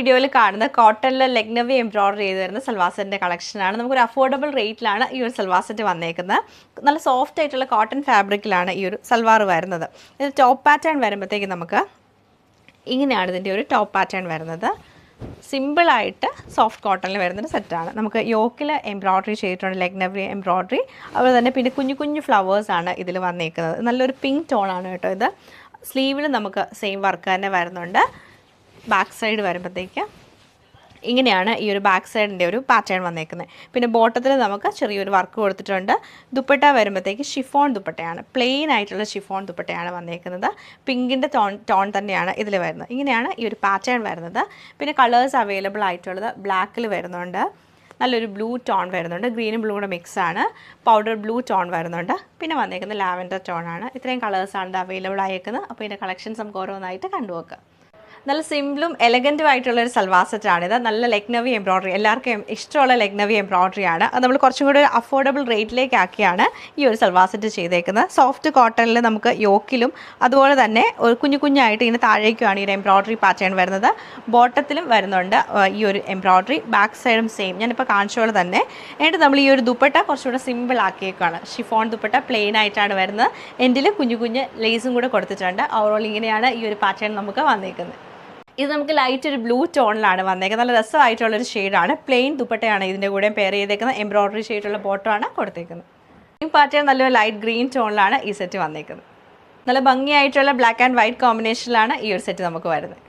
വീഡിയോയിൽ കാണുന്ന കോട്ടണിൽ ലെഗ്നവി എംബ്രോയിഡറി ചെയ്ത് വരുന്ന സൽവാർ സെറ്റിൻ്റെ കളക്ഷനാണ്. നമുക്കൊരു അഫോർഡബിൾ റേറ്റിലാണ് ഈ ഒരു സൽവാർ സെറ്റ് വന്നേക്കുന്നത്. നല്ല സോഫ്റ്റ് ആയിട്ടുള്ള കോട്ടൺ ഫാബ്രിക്കിലാണ് ഈ ഒരു സൽവാർ വരുന്നത്. ഇത് ടോപ്പ് പാറ്റേൺ വരുമ്പോഴത്തേക്ക് നമുക്ക് ഇങ്ങനെയാണ് ഇതിൻ്റെ ഒരു ടോപ്പ് പാറ്റേൺ വരുന്നത്. സിമ്പിളായിട്ട് സോഫ്റ്റ് കോട്ടണിൽ വരുന്നൊരു സെറ്റാണ്. നമുക്ക് യോക്കിൽ എംബ്രോയിഡറി ചെയ്തിട്ടുണ്ട്, ലെഗ്നവി എംബ്രോയിഡറി. അതുപോലെ തന്നെ പിന്നെ കുഞ്ഞു കുഞ്ഞു ഫ്ലവേഴ്സാണ് ഇതിൽ വന്നേക്കുന്നത്. നല്ലൊരു പിങ്ക് ടോണാണ് കേട്ടോ ഇത്. സ്ലീവിൽ നമുക്ക് സെയിം വർക്ക് തന്നെ വരുന്നുണ്ട്. ബാക്ക് സൈഡ് വരുമ്പോഴത്തേക്ക് ഇങ്ങനെയാണ് ഈ ഒരു ബാക്ക് സൈഡിൻ്റെ ഒരു പാറ്റേൺ വന്നേക്കുന്നത്. പിന്നെ ബോട്ടത്തിൽ നമുക്ക് ചെറിയൊരു വർക്ക് കൊടുത്തിട്ടുണ്ട്. ദുപ്പട്ട വരുമ്പോഴത്തേക്ക് ഷിഫോൺ ദുപ്പട്ടയാണ്, പ്ലെയിൻ ആയിട്ടുള്ള ഷിഫോൺ ദുപ്പട്ടയാണ് വന്നേക്കുന്നത്. പിങ്കിൻ്റെ ടോൺ തന്നെയാണ് ഇതിൽ വരുന്നത്. ഇങ്ങനെയാണ് ഈ ഒരു പാറ്റേൺ വരുന്നത്. പിന്നെ കളേഴ്സ് അവൈലബിൾ ആയിട്ടുള്ളത് ബ്ലാക്കിൽ വരുന്നുണ്ട്, നല്ലൊരു ബ്ലൂ ടോൺ വരുന്നുണ്ട്, ഗ്രീനും ബ്ലൂയുടെ മിക്സാണ്, പൗഡർ ബ്ലൂ ടോൺ വരുന്നുണ്ട്, പിന്നെ വന്നേക്കുന്നത് ലാവൻഡർ ടോണാണ്. ഇത്രയും കളേഴ്സാണ് അവൈലബിൾ ആയേക്കുന്നത്. അപ്പോൾ ഇതിൻ്റെ കളക്ഷൻസ് നമുക്ക് ഓരോന്നായിട്ട് കണ്ടുവെക്കാം. നല്ല സിമ്പിളും എലഗൻറ്റും ആയിട്ടുള്ളൊരു സൽവാർ സെറ്റാണിത്. നല്ല ലെഗ്നവി എംബ്രോയിഡറി, എല്ലാവർക്കും ഇഷ്ടമുള്ള ലെഗ്നവി എംബ്രോയിഡറിയാണ്. അത് നമ്മൾ കുറച്ചും കൂടി അഫോർഡബിൾ റേറ്റിലേക്കാക്കിയാണ് ഈ ഒരു സൽവാർ സെറ്റ് ചെയ്തേക്കുന്നത്. സോഫ്റ്റ് കോട്ടണിൽ നമുക്ക് യോക്കിലും അതുപോലെ തന്നെ കുഞ്ഞു കുഞ്ഞായിട്ട് ഇങ്ങനെ താഴേക്കുമാണ് ഈ ഒരു എംബ്രോയിഡറി പാറ്റേൺ വരുന്നത്. ബോട്ടത്തിലും വരുന്നുണ്ട് ഈ ഒരു എംബ്രോയിഡറി. ബാക്ക് സൈഡും സെയിം ഞാനിപ്പോൾ കാണിച്ചോളെ തന്നെ. എന്നിട്ട് നമ്മൾ ഈ ഒരു ദുപ്പട്ട കുറച്ചുകൂടെ സിമ്പിൾ ആക്കിയേക്കാണ്. ഷിഫോൺ ദുപ്പട്ട പ്ലെയിൻ ആയിട്ടാണ് വരുന്നത്. എൻഡിൽ കുഞ്ഞു കുഞ്ഞ് ലേസും കൂടെ കൊടുത്തിട്ടുണ്ട്. ഓവറോൾ ഇങ്ങനെയാണ് ഈ ഒരു പാറ്റേൺ നമുക്ക് വന്നേക്കുന്നത്. ഇത് നമുക്ക് ലൈറ്റ് ഒരു ബ്ലൂ ടോണിലാണ് വന്നേക്കുന്നത്. നല്ല രസമായിട്ടുള്ളൊരു ഷെയ്ഡാണ്. പ്ലെയിൻ ദുപ്പട്ടയാണ് ഇതിൻ്റെ കൂടെ പെയർ ചെയ്തേക്കുന്നത്. എംബ്രോയിഡറി ഷെയ്ഡുള്ള ബോട്ടമാണ് കൊടുത്തേക്കുന്നത്. ഈ പാറ്റേൺ നല്ലൊരു ലൈറ്റ് ഗ്രീൻ ടോണിലാണ് ഈ സെറ്റ് വന്നേക്കുന്നത്. നല്ല ഭംഗിയായിട്ടുള്ള ബ്ലാക്ക് ആൻഡ് വൈറ്റ് കോമ്പിനേഷനിലാണ് ഈ ഒരു സെറ്റ് നമുക്ക് വരുന്നത്.